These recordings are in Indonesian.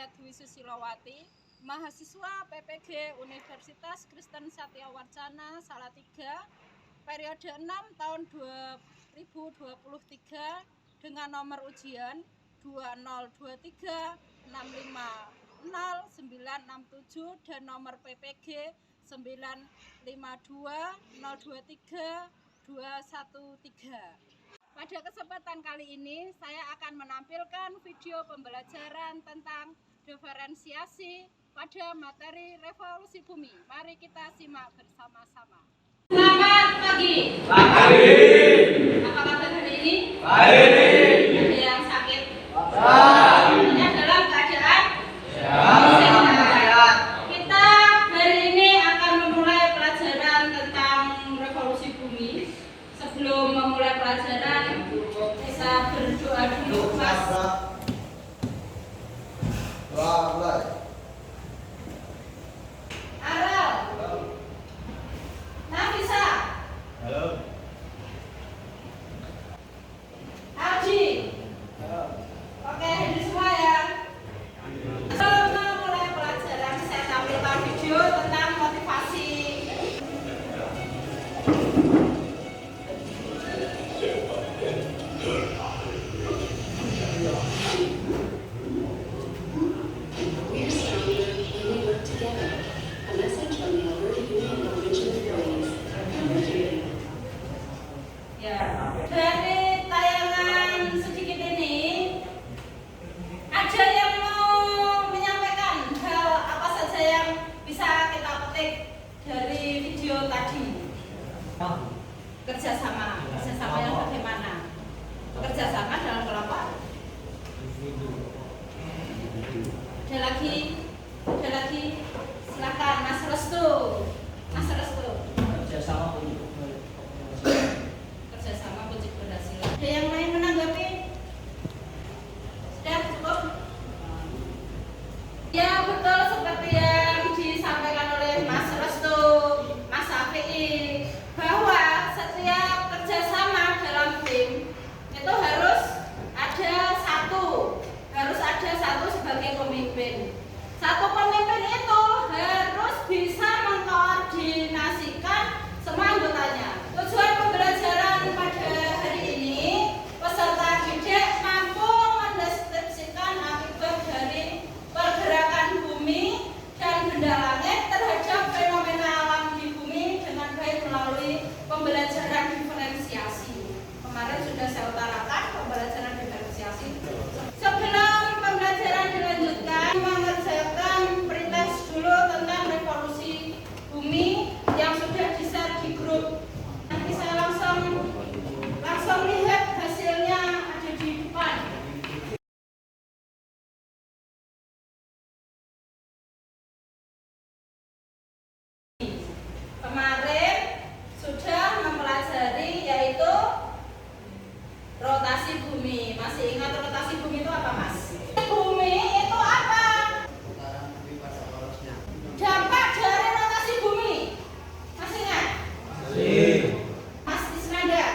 saya Dwi Susilowati, mahasiswa PPG Universitas Kristen Satyawarcana Salatiga, periode 6 tahun 2023 dengan nomor ujian 20236500967 dan nomor PPG 952023 Pada kesempatan kali ini saya akan menampilkan video pembelajaran tentang diferensiasi pada materi revolusi bumi. Mari kita simak bersama-sama. Selamat pagi. Pagi. Apa kabar hari ini? Baik. Ada yang sakit? Baik. Dalam keadaan Sehat. Kita hari ini akan memulai pelajaran tentang revolusi bumi. Sebelum memulai pelajaran, bisa berdoa dulu, Mas. Aral, Nafisa, Aldi. Oke, hadir semua ya. Sebelum memulai pelajaran, saya tampilkan video tentang motivasi. Ya, dari tayangan sedikit ini, ada yang mau menyampaikan hal apa saja yang bisa kita petik dari video tadi? Kerjasama yang bagaimana? Kerjasama dalam kelompok. Ada lagi, silakan Mas Restu. Kerjasama kunci keberhasilan. Ada yang lain menanggapi? Sudah cukup? Ya betul seperti yang disampaikan oleh Mas Restu, Mas Safi'i, bahwa setiap kerjasama dalam tim itu harus ada satu sebagai pemimpin. Satu pemimpin itu harus bisa mengkoordinasikan semua anggotanya. Tujuan pembelajaran pada hari ini, peserta didik mampu mendeskripsikan akibat dari pergerakan bumi dan benda langit terhadap fenomena alam di bumi dengan baik melalui pembelajaran diferensiasi. Kemarin sudah saya utarakan pembelajaran diferensiasi. Sebelum pembelajaran dilanjutkan, mengerjakan pretest dulu tentang revolusi bumi yang sudah di-share di grup. Nanti saya langsung lihat hasilnya ada di depan. Kemarin sudah mempelajari yaitu rotasi bumi. Masih ingat rotasi bumi itu apa, Mas? Bumi itu apa? Dampak dari rotasi bumi. Masih ingat? Mas Isnanda.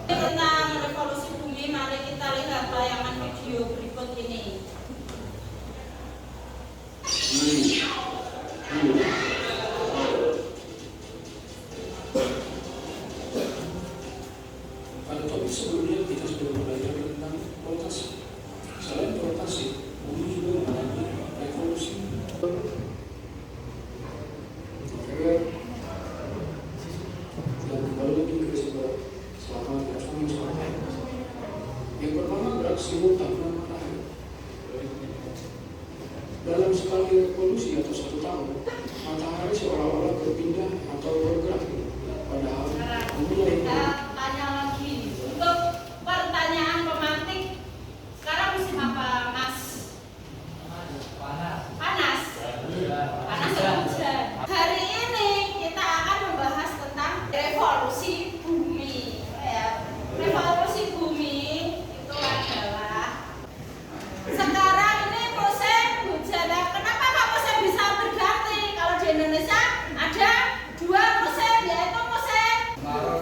Tentang revolusi bumi, mari kita lihat tayangan video berikut ini. Pada topik sebelumnya kita sudah belajar tentang rotasi. Selain rotasi, bumi juga mengalami revolusi. Dan kembali lagi ke sebuah selamat bersama. Yang pertama adalah simultan matahari. Dalam sekali revolusi atau 1 tahun, matahari seolah-olah berpindah atau bergerak. Padahal bumi Kita tanya lagi untuk pertanyaan pemantik. Sekarang musim apa, Mas? Panas atau hujan? Hari ini kita akan membahas tentang revolusi bumi. Revolusi bumi itu adalah sekarang ini musim hujan. Kenapa kok musim bisa berganti? Kalau di Indonesia ada 2 musim, yaitu musim kemarau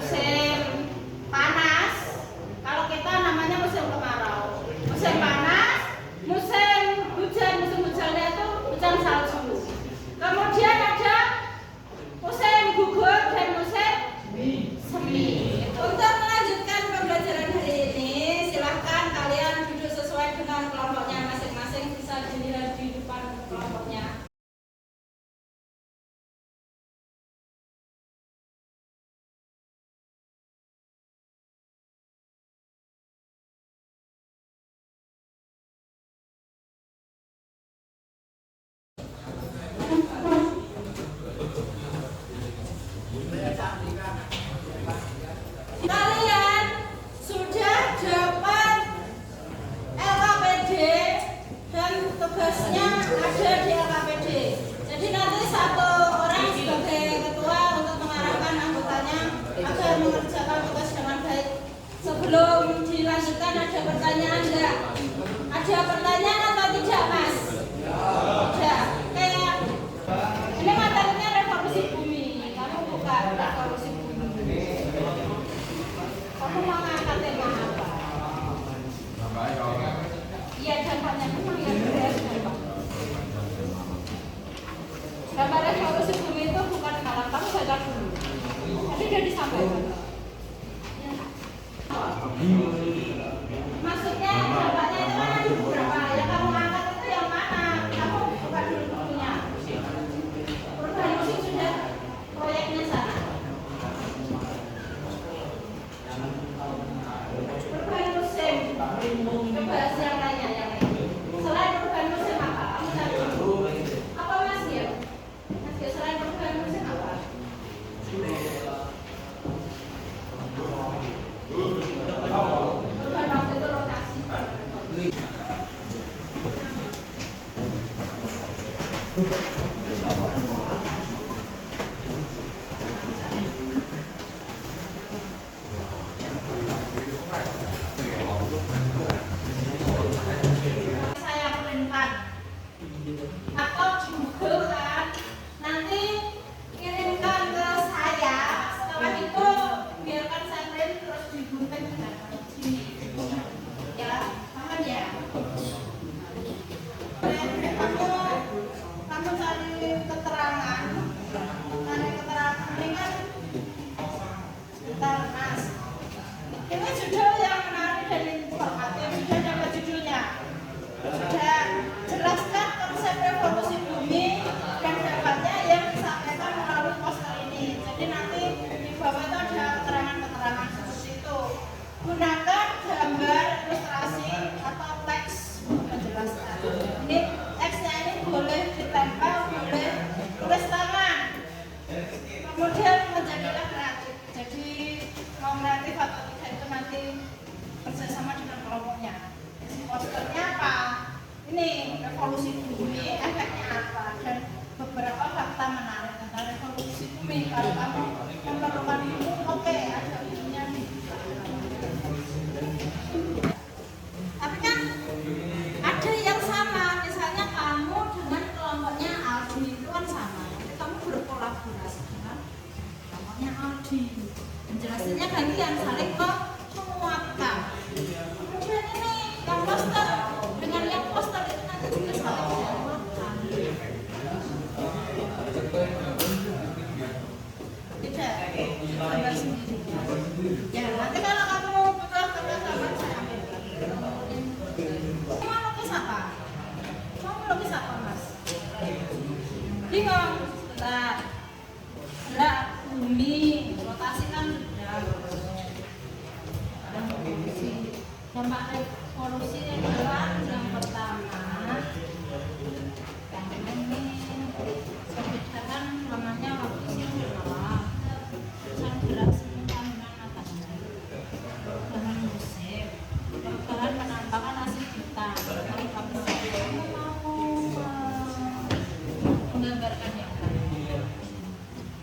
musim panas, kalau kita namanya musim kemarau. Musim panas, musim hujannya itu hujan salju. Kemudian ada musim gugur dan musim semi. Untuk melanjutkan pembelajaran hari ini, silahkan kalian duduk sesuai dengan kelompoknya masing-masing, bisa dilihat di depan kelompoknya. Kalian sudah dapat LKPD dan tugasnya ada di LKPD. Jadi nanti satu orang sebagai ketua untuk mengarahkan anggotanya agar mengerjakan tugas dengan baik. Sebelum dilanjutkan ada pertanyaan enggak? Ada pertanyaan atau tidak, Mas? Ada. Kayak ini materinya revolusi bumi. Kamu buka revolusi bumi. Kamu mau ngangkat tema apa? Iya, dampaknya memang ya beres dampak. Dampak revolusi bumi itu bukan malam, kamu baca dulu. Tadi udah disampaikan. Maksudnya dampaknya itu kan ada beberapa. Yang kamu angkat itu yang mana? Kamu buka dulu bukunya. Perubahan musim sudah proyeknya sana. Perubahan musim, coba yang lainnya yang lain. Selain perubahan musim apa? Kamu cari dulu. Apa Mas Gil? Mas Gil, selain perubahan musim apa? Perubahan waktu itu rotasi. Saya perintah atau di Google kan, nanti kirimkan ke saya. Setelah itu biarkan saya print terus digunting dengan sini. Ya, paham ya? Kamu cari keterangan, ini kan sebentar Mas. Ini judul yang menarik dan informatif, sudah dapat judulnya. Sudah jelaskan konsep revolusi bumi dan dampaknya yang disampaikan melalui poster ini. Jadi nanti di bawah itu ada keterangan-keterangan seperti itu. Gunakan gambar, ilustrasi atau teks untuk menjelaskan. Ini teksnya ini boleh ditempel, boleh tulis tangan. Kemudian menjadilah kreatif. Jadi mau kreatif atau tidak itu nanti bersama dengan kelompoknya. Posternya apa? Ini revolusi bumi, efeknya apa? Dan beberapa fakta menarik tentang revolusi bumi. Kalau kamu memerlukan buku, oke, ada bukunya nih. Tapi kan ada yang sama, misalnya kamu dengan kelompoknya Aldi itu kan sama. Jadi kamu berkolaborasi dengan kelompoknya Aldi. Penjelasannya gantian, saling menguatkan. Kemudian ini yang poster dengan yang poster itu nanti juga saling menguatkan. Tidak, gambar sendiri. Ya, nanti kalau kamu butuh gambar-gambar saya ambilkan. Mau lukis apa? Mau melukis apa, Mas? Bingung? Sebentar. Gerak bumi, rotasi kan sudah. Dampak revolusi adalah yang pertama. Yang ini sebedakan namanya waktu silam. Sang gerak simultan atasnya. Bahan musim. Bahan penampakan asli kita. Kalau kamu mau menggambarkan yang lain.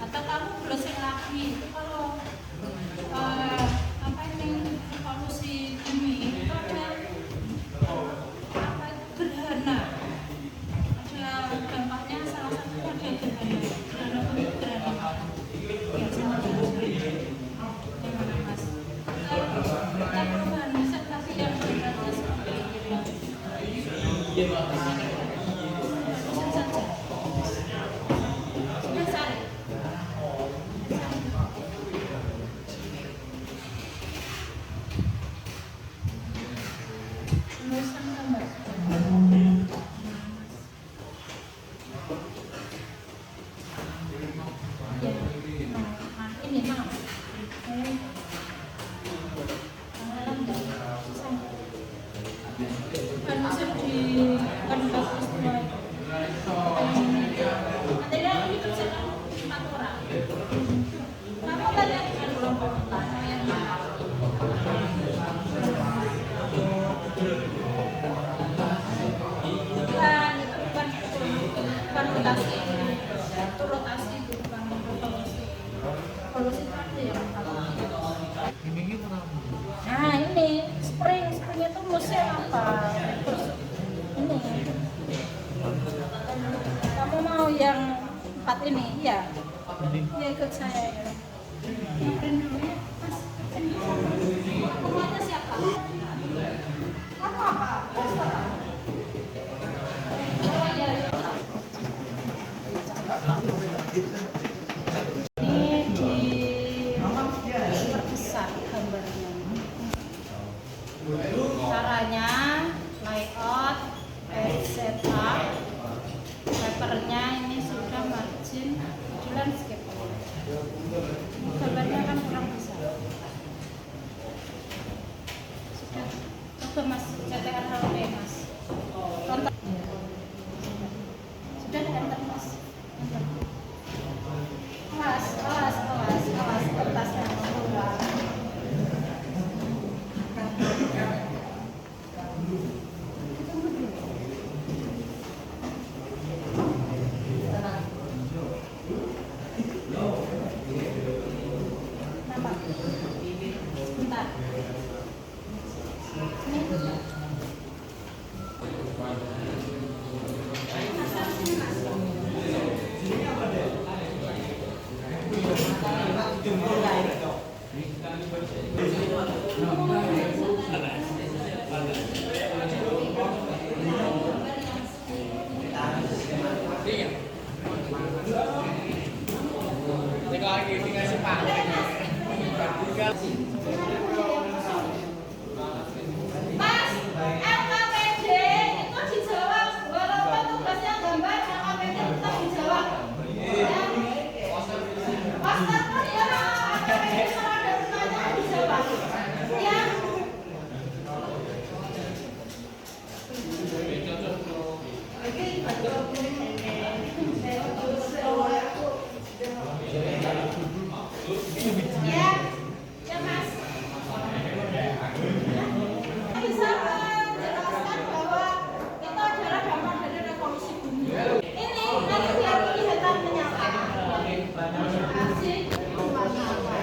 Atau kamu browsing lagi itu kalau apa ini revolusi bumi itu ada Sudah Sari. Tulisan gambar. Ya, ini mah. Kan masih di kan bagus semua. Ada ini kan saya 4 orang. Kamu tadi kan kelompok utama yang bukan rotasi, itu rotasi bukan revolusi. Revolusi itu ada yang nah ini spring itu musim apa? Terus ini kamu mau yang 4 ini ya? Ya ikut saya ya. Print dulu ya, Mas. Rumahnya siapa? Kamu apa? Ini diperbesar gambarnya. Caranya layout, setup, papernya ini sudah margin, landscape. Gambarnya kan kurang besar. Sudah, coba Mas, cetekan HP Mas. Contoh. Sudah enter Mas. Enter. Awas, kertasnya keluar. Sebentar. Mas, LKPD itu dijawab, walaupun tugasnya gambar, LKPD tetap dijawab. Poster pun ya, LKPD kalau ada pertanyaan dijawab. Ya. Ya, ya Mas. Bisa menjelaskan bahwa itu adalah dampak dari revolusi bumi. Ini nanti biar kelihatan menyala. Kasih warna apa?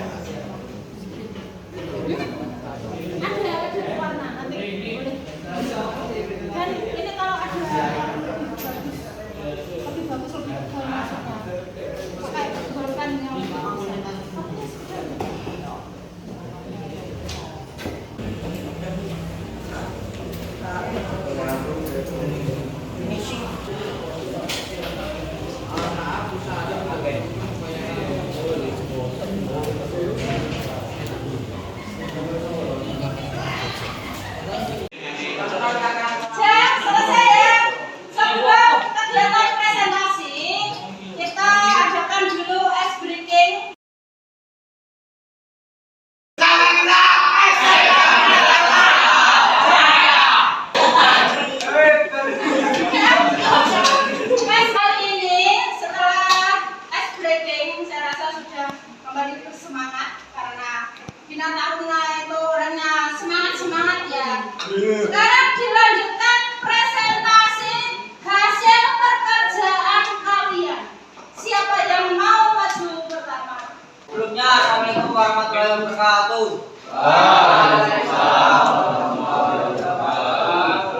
Ada warna nanti boleh. Dan ini kalau ada lebih bagus lebih masuknya. Pakai golkan yang selesai ya. Sebelum kegiatan presentasi, kita adakan dulu ice breaking. Kali ini setelah ice breaking, saya rasa sudah kembali bersemangat karena Bina Taruna itu orangnya semangat ya. Sekarang dilanjutkan presentasi hasil pekerjaan kalian. Siapa yang mau maju pertama? Sebelumnya, Assalamualaikum warahmatullahi wabarakatuh.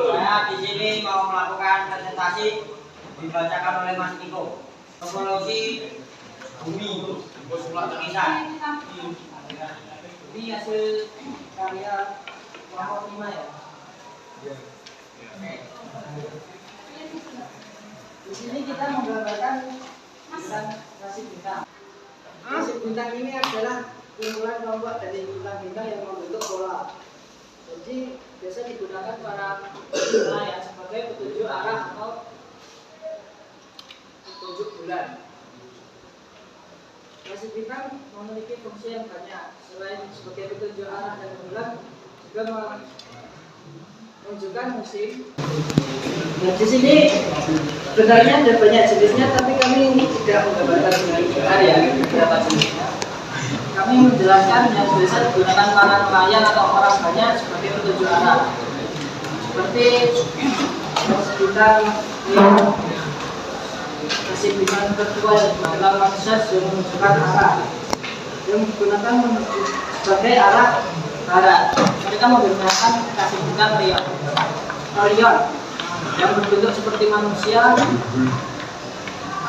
Saya di sini mau melakukan presentasi dibacakan oleh Mas Niko. Topologi bumi lukisan. Ini hasil karya kelompok 5 ya. Oke. Di sini kita menggambarkan nasib bintang. Nasib bintang ini adalah kumpulan kelompok dari bintang-bintang yang membentuk bola. Jadi biasa digunakan para nelayan sebagai petunjuk arah atau petunjuk bulan. Nasib bintang memiliki fungsi yang banyak. Selain sebagai petunjuk arah dan bulan, juga menunjukkan musim. Nah, di sini sebenarnya ada banyak jenisnya, tapi kami tidak menggambarkan dengan benar ya beberapa jenisnya. Kami menjelaskan yang biasa digunakan para nelayan atau orang banyak sebagai petunjuk arah, seperti bintang nasib bintang tertua yang dalam Moses yang menunjukkan arah, yang digunakan sebagai arah barat. Mereka menggunakan nasib bintang Orion yang berbentuk seperti manusia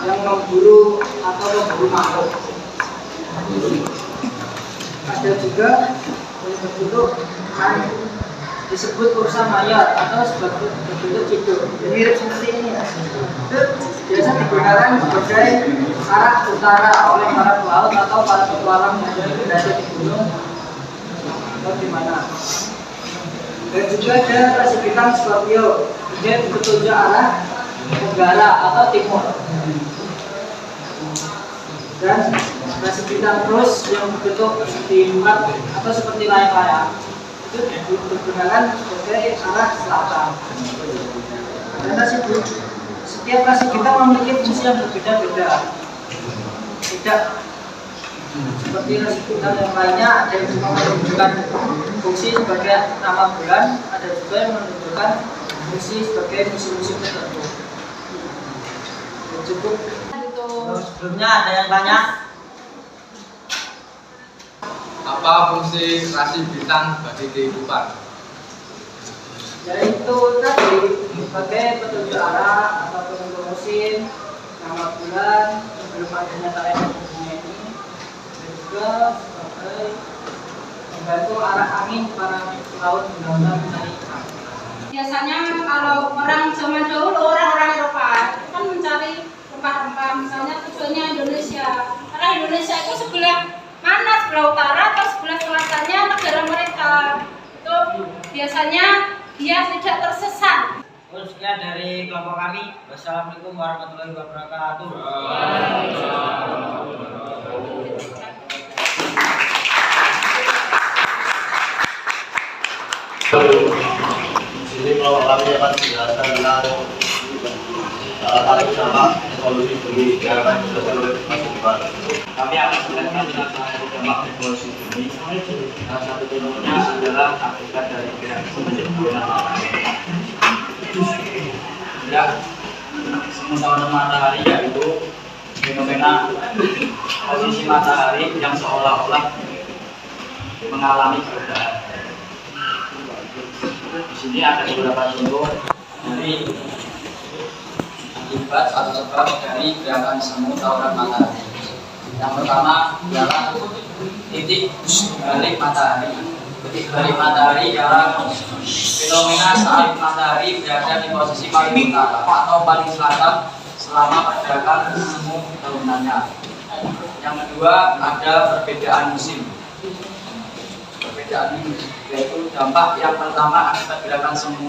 yang memburu atau memburu makhluk. Ada juga yang berbentuk disebut Ursa Mayor atau sebagai berbentuk ciduk. Mirip seperti ini. Biasa digunakan sebagai arah utara oleh para pelaut atau para petualang yang berada di gunung atau di mana. Dan juga ada nasib bintang Scorpio, dia petunjuk arah tenggara atau timur. Dan nasib bintang Rus yang berbentuk seperti empat atau seperti layang-layang itu digunakan sebagai arah selatan. Dan setiap nasib bintang memiliki fungsi yang berbeda-beda. Tidak seperti nasib bintang yang lainnya, ada yang cuma menunjukkan fungsi sebagai nama bulan, ada juga yang menunjukkan fungsi sebagai musim-musim tertentu. Cukup. Sebelumnya ada yang tanya? Apa fungsi nasib bintang bagi kehidupan? Yaitu tadi sebagai petunjuk arah atau penentu musim, nama bulan, sebelum adanya talenta dunia ini, dan juga sebagai membantu arah angin para pelaut benar-benar mencari ikan. Biasanya kalau orang zaman dahulu, orang-orang Eropa itu kan mencari rempah-rempah, misalnya tujuannya Indonesia. Karena Indonesia itu sebelah mana, sebelah utara atau sebelah selatannya negara mereka. Itu biasanya dia tidak tersesat. Sekian dari kelompok kami. Wassalamualaikum warahmatullahi wabarakatuh. Ini kalau kami akan menjelaskan tentang tarik nama evolusi bumi yang akan dijelaskan oleh Mas Iqbal. Kami akan menjelaskan tentang dampak evolusi bumi. Salah satu contohnya adalah akibat dari gerakan penciptaan matahari. Ya, sementara matahari yaitu fenomena posisi matahari yang seolah-olah mengalami perubahan. Di sini ada beberapa contoh dari akibat atau sebab dari gerakan semu tauran matahari. Yang pertama adalah titik balik matahari. Titik balik matahari adalah fenomena saat matahari berada di posisi paling utara atau paling selatan selama pergerakan semu tahunannya. Yang kedua ada perbedaan musim. Perbedaan yaitu dampak yang pertama akibat gerakan semu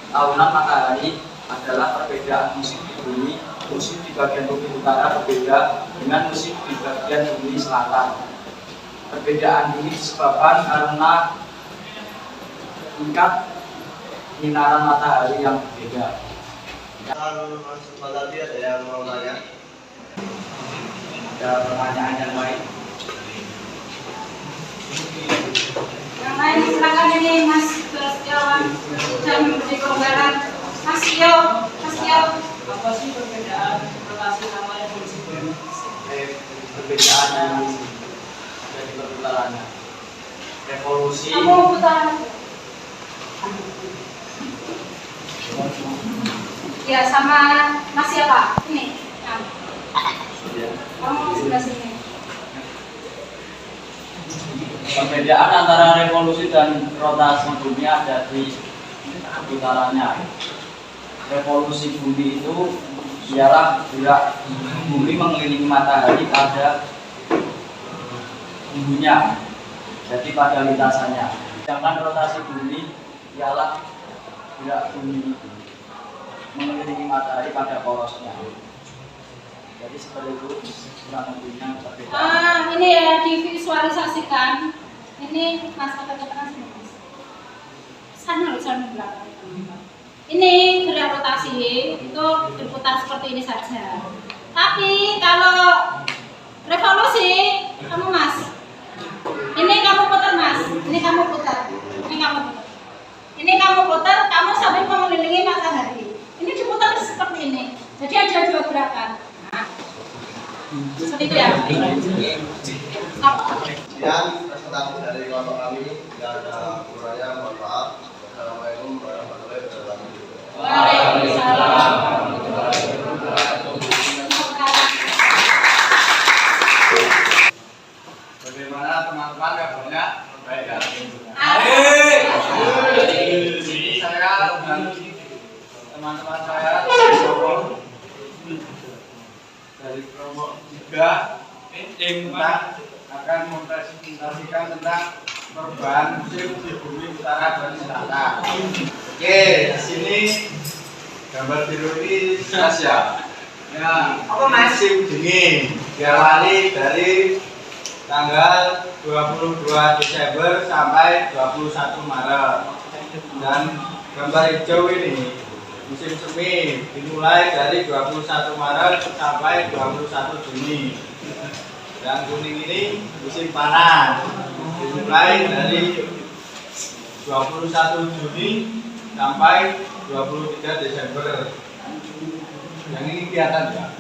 tahunan matahari adalah perbedaan musim di bumi. Musim di bagian bumi utara berbeda dengan musim di bagian bumi selatan. Perbedaan ini disebabkan karena tingkat sinar matahari yang berbeda. Mas Iqbal tadi ada yang mau tanya? Ada pertanyaan yang lain? Yang lain silakan ini Mas Setiawan dan memberi penggalan. Mas Yo. Apa sih perbedaan relasi nama evolusi bumi? Perbedaan yang dari perputarannya. Revolusi Kamu putar. Ya sama Mas siapa? Ini. Yang. Kamu sebelah sini. perbedaan antara revolusi dan rotasi bumi ada di putarannya. Revolusi bumi itu ialah gerak bumi mengelilingi matahari pada bumbunya, jadi pada lintasannya. Sedangkan rotasi bumi ialah gerak bumi mengelilingi matahari pada porosnya. Jadi seperti itu kurang lebihnya perbedaan. Ini ya divisualisasikan. Ini Mas akan katakan Mas. Sana belakang. Ini gerak rotasi itu berputar seperti ini saja. Tapi kalau revolusi, kamu Mas, ini kamu putar Mas, ini kamu putar, ini kamu putar, ini kamu putar, kamu sambil mengelilingi matahari. Ini diputar seperti ini. Jadi ada dua gerakan. Nah, seperti itu ya. Sekian presentasi dari kelompok kami. Tidak ada kurangnya, mohon maaf. Assalamualaikum warahmatullahi wabarakatuh. Waalaikumsalam. Bagaimana teman-teman kabarnya? Baik ya? Di sini saya dan teman-teman saya dari kelompok 3 tentang akan mempresentasikan tentang perubahan musim di bumi utara dan selatan. Oke, di sini gambar biru ini Asia. Ya, apa musim dingin diawali dari tanggal 22 Desember sampai 21 Maret. Dan gambar hijau ini musim semi dimulai dari 21 Maret sampai 21 Juni. Dan kuning ini musim panas dimulai dari 21 Juni sampai 23 Desember. Yang ini kelihatan nggak?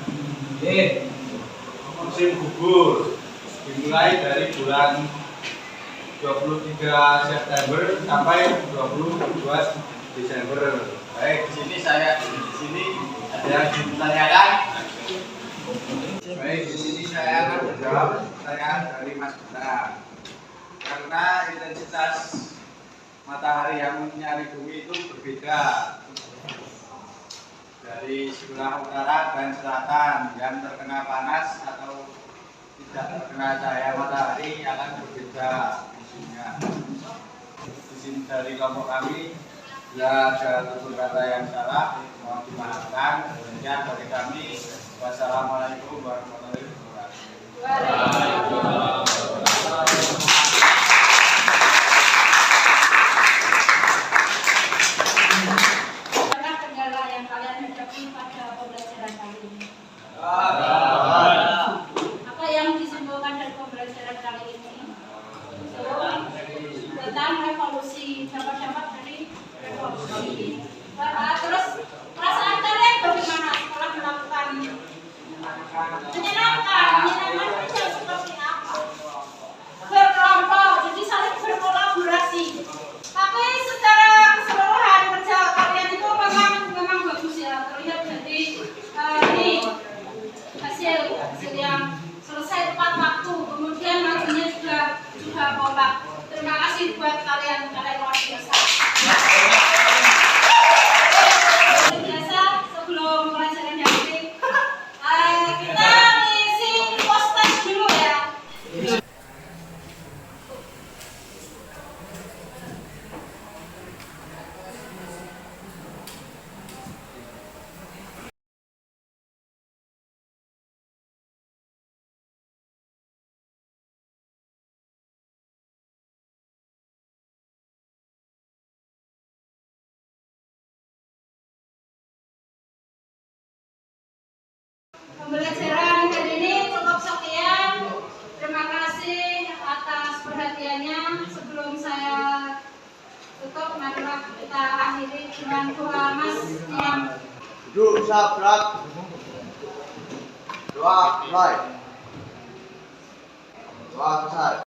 Musim gugur dimulai dari bulan 23 September sampai 22 Desember. Baik, di sini ada yang ditanyakan. Baik, di sini saya akan menjawab pertanyaan dari Mas Bintang. Karena intensitas matahari yang menyinari bumi itu berbeda dari sebelah utara dan selatan. Yang terkena panas atau tidak terkena cahaya matahari akan berbeda musimnya. Di sini dari kelompok kami, bila ada tutur kata yang salah, mohon dimaafkan. Demikian dari kami. Wassalamualaikum warahmatullahi wabarakatuh. Apakah kendala yang kalian hadapi pada pembelajaran kali ini? Apa yang disimpulkan dari pembelajaran kali ini? Tentang revolusi, dapat dari revolusi. Terus perasaan kalian bagaimana setelah melakukan menyenangkan itu seperti apa? Berkelompok, jadi saling berkolaborasi. Tapi secara keseluruhan kerja kalian itu memang bagus ya, terlihat dari ini hasil yang selesai tepat waktu, kemudian majunya juga kompak. Terima kasih buat kalian luar biasa. Sebelum pelajaran yang ini, kita ngisi post-test dulu ya. Pembelajaran hari ini cukup sekian. Terima kasih atas perhatiannya. Sebelum saya tutup, marilah kita akhiri dengan doa Mas yang Duduk sabrak. Doa mulai. Doa besar.